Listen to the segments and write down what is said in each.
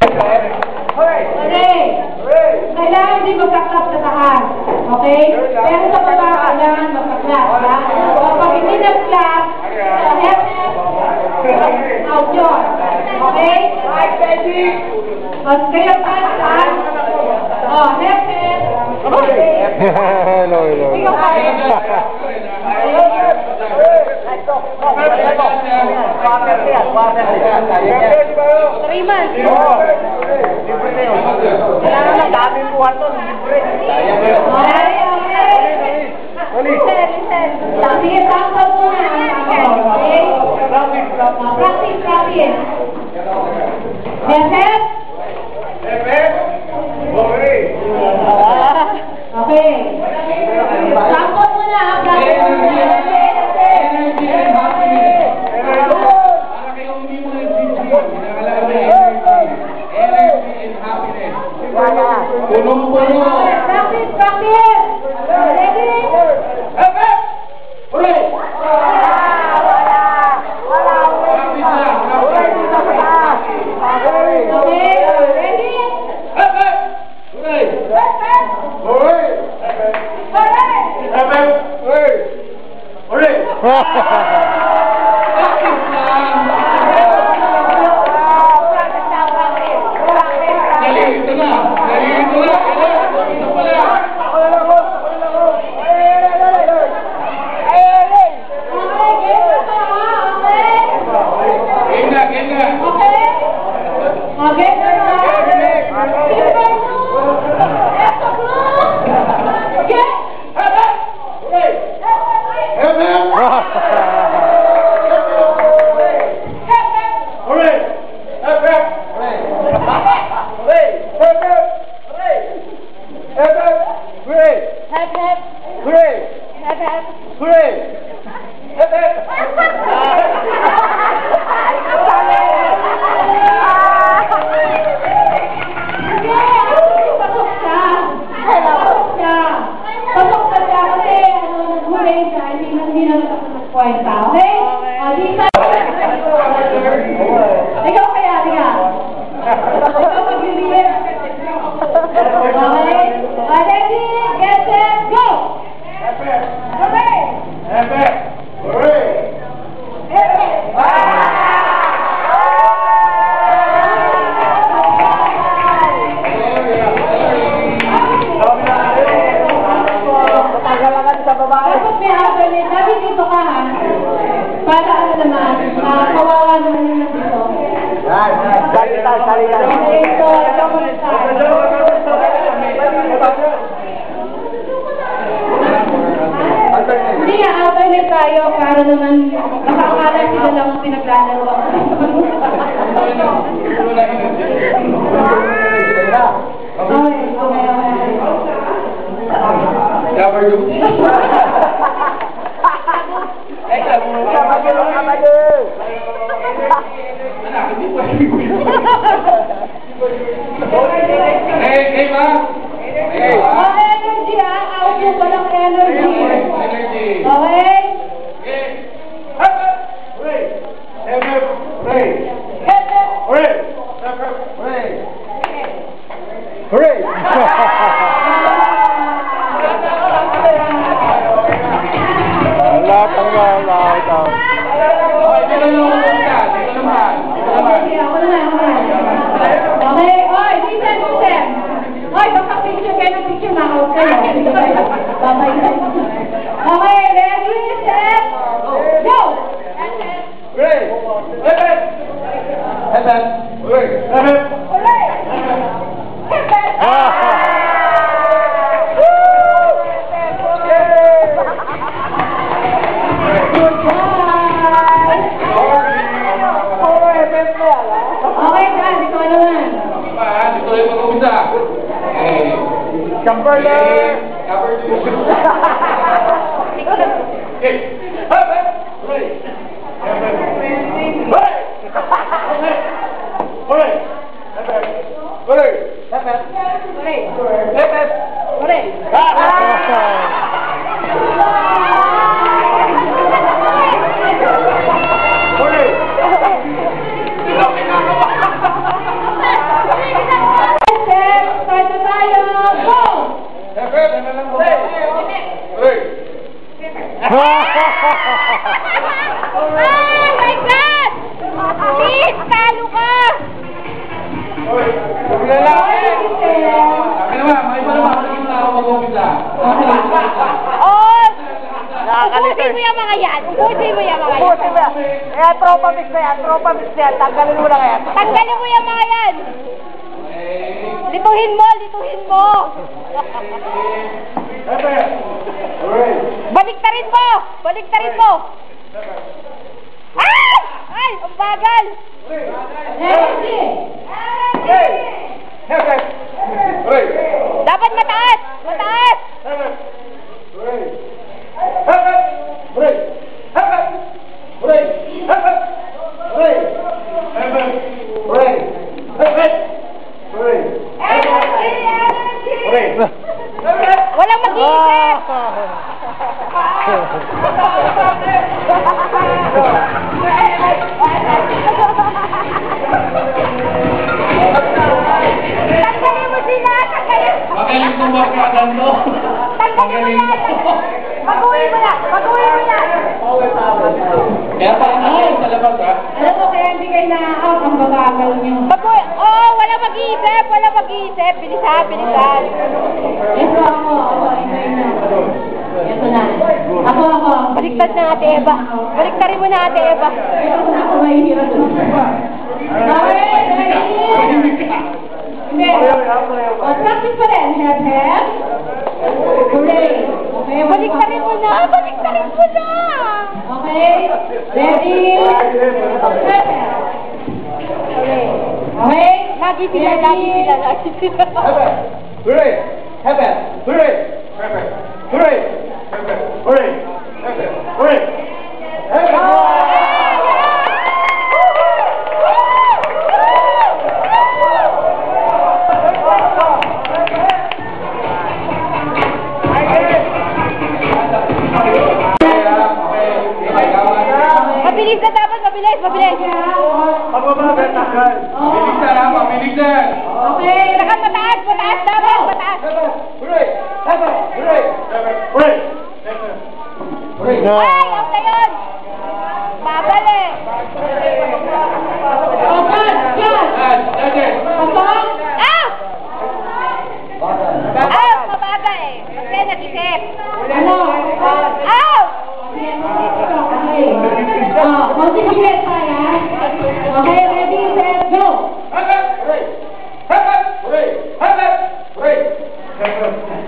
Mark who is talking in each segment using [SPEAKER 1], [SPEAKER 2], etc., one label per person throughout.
[SPEAKER 1] Okay. Kailangan hindi magkaklap sa taas. Okay? Pero sa baba, kailangan magkaklap. Kapag hindi nag-clap, out yun. Okay? Kaya pa,
[SPEAKER 2] Hello.
[SPEAKER 3] Kailangan na daming buwan to, libre.
[SPEAKER 1] Listen. Sige, sample mo na. Okay? Practice. Yes? Okay. Sample mo na. Practice. Ready? Hindi, alternate tayo para naman nakakala sila lang ang pinaglalaro.
[SPEAKER 2] Hey, ma.
[SPEAKER 1] Energy, out mo walang energy. Okay? Okay, ready, set, go! Okay, guys, ikaw naman.
[SPEAKER 2] Ito yung mag-umpisa.
[SPEAKER 3] Chamberlain!
[SPEAKER 1] Ubusin mo yung mga yan. Ubusin mo yung mga yan.
[SPEAKER 3] Ubusin mo yan. Ayan, tropa mix na yan. Tropa mix na yan. Tanggalin mo lang yan.
[SPEAKER 1] Tanggalin mo yung mga yan. Lituhin mo, lituhin mo. Baliktarin mo. Baliktarin mo. Ay! Ay, ang bagal. Dapat mataas. Mataas. Walang mag-iisip. Tanggalin mo sila. Tanggalin.
[SPEAKER 2] Magaling ko magkagan to.
[SPEAKER 1] Tanggalin mo yan. Baguhin mo na. Baguhin mo na.
[SPEAKER 2] Kaya parang nakayang sa labas, ha?
[SPEAKER 1] Alam mo, kaya hindi kayo na-out ang babagal niyo. Baguhin. Oo, wala mag-iisip. Wala mag-iisip. Bilisan, bilisan. Ito ako. Inay na. Ito na. Ako. Baliktad na Ate Eva. Baliktarin mo na Ate Eva. Ito na ako mahihirap doon. Okay, ready? Hindi. Practice pa rin. Have. Hooray. Okay, baliktarin mo na. Baliktarin mo na. Okay. Ready? Set. Okay. Lagi sila.
[SPEAKER 2] Hooray! Heaven! Hooray! Hooray! Hooray! Hooray!
[SPEAKER 1] Mabilis na dapat, mabilis.
[SPEAKER 2] Bilisan, ha? Mabilisan!
[SPEAKER 1] Okay, lakad mataas dapat, mataas.
[SPEAKER 2] Hooray! Heaven! Hooray! Hooray! Hooray!
[SPEAKER 1] Ay, out na yun. Bagal eh. Opan, yan. Opan, out. Out, mabagal eh. Kasi nag-isip. Ano? Out. Okay. Mag-isip tayo. Okay, ready, set, go.
[SPEAKER 2] Heaven! Hooray! Heaven! Hooray! Heaven! Hooray!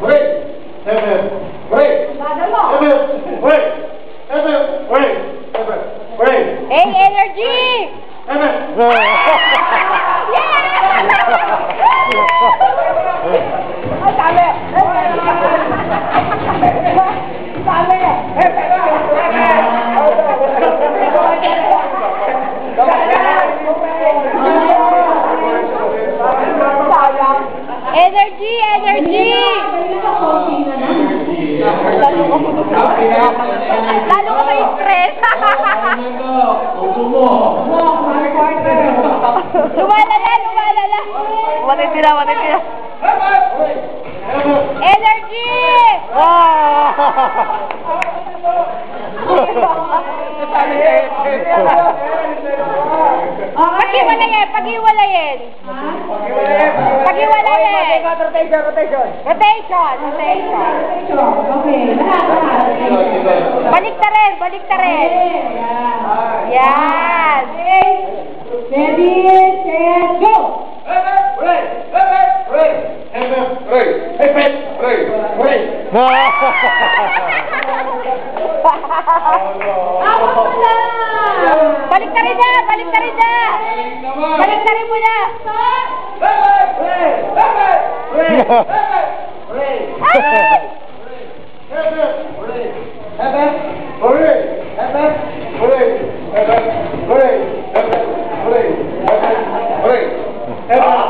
[SPEAKER 2] Hooray! Heaven! Hooray!
[SPEAKER 1] Bagal mo.
[SPEAKER 2] Heaven! Hooray! Heaven! Hooray! Heaven! Hooray!
[SPEAKER 1] Hey, energy.
[SPEAKER 2] Heaven!
[SPEAKER 1] Ay, dami! Energy! Energy! Lalo ka may stress! Lumalala! Lumalala!
[SPEAKER 3] Matitira.
[SPEAKER 1] Energy! Paghiwalayin! Paghiwalayin! Paghiwalayin!
[SPEAKER 3] Rotation.
[SPEAKER 1] Rotation! Okay, lahat. Balik ka rin! Yan! Ready, set, go!
[SPEAKER 2] Hooray! Heaven! Hooray! Heaven! Hooray! Heaven! Hooray! Hooray!
[SPEAKER 1] Awak mo na! Balik ka rin na! Balik mo na!
[SPEAKER 2] Heaven! Hooray! Heaven! Hooray! Heaven! Hooray!
[SPEAKER 1] Ay!
[SPEAKER 2] Heaven! Hooray! Heaven! Hooray! Heaven! Hooray! Heaven! Hooray! Heaven! Hooray! Heaven! Hooray! Heaven!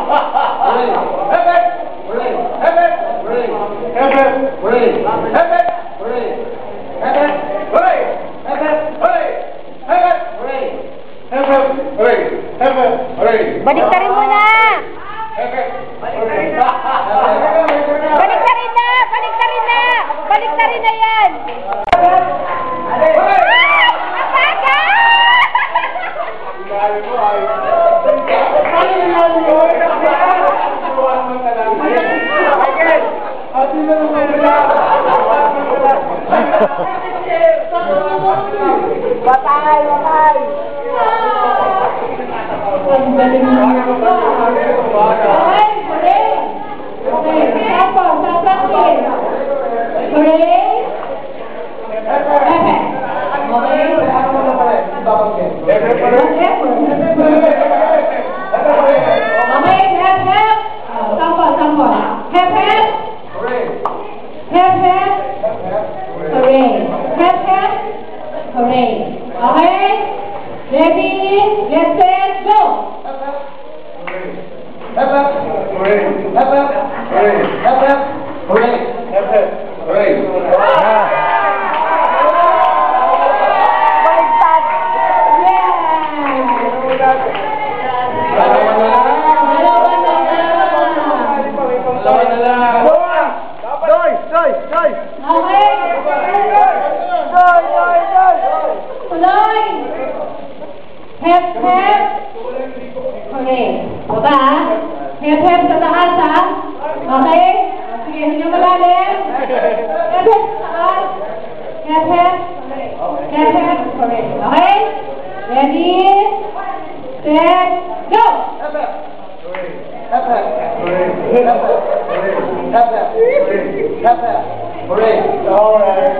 [SPEAKER 2] Hooray! Heaven! Hooray! Heaven! Hooray! Heaven! Hooray! Heaven! Hooray! Heaven! Hooray! Heaven! Hooray! Heaven! Hooray! Heaven! Hooray!
[SPEAKER 1] Baliktarin mo na!
[SPEAKER 2] Heaven!
[SPEAKER 1] Baliktarin na yan! Ay! Ang bagal! Hep, hep. Hooray. Hep, hep. Hooray. Okay? Ready? Get set, go!
[SPEAKER 2] Hep, hep. Hooray. Hep, hep. Hooray. Hep, hep. Hooray. Hep, hep. Hooray.
[SPEAKER 3] Baliktad.
[SPEAKER 1] Yeah!
[SPEAKER 2] Dalawa na lang.
[SPEAKER 1] Dalawa na lang.
[SPEAKER 2] Dalawa na lang.
[SPEAKER 3] Doy! Doy! Doy!
[SPEAKER 1] Okay?
[SPEAKER 3] Doy! Doy! Doy!
[SPEAKER 1] Tuloy! Hep, hep. Okay. Baba, ha? Hep, hep sa taas, ha? Okay? Sige, hindi malalim. Hep, hep sa taas. Hep, hep. Hep, hep. Okay. Okay? Ready? Set, go!
[SPEAKER 2] Hep, hep. Hep, hep. Hooray. Hep, hep. Hooray. Hep, hep. Hooray. Hep, hep. Hooray. All right.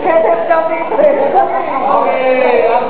[SPEAKER 3] Hep, hep daw dito.
[SPEAKER 2] Okay, ang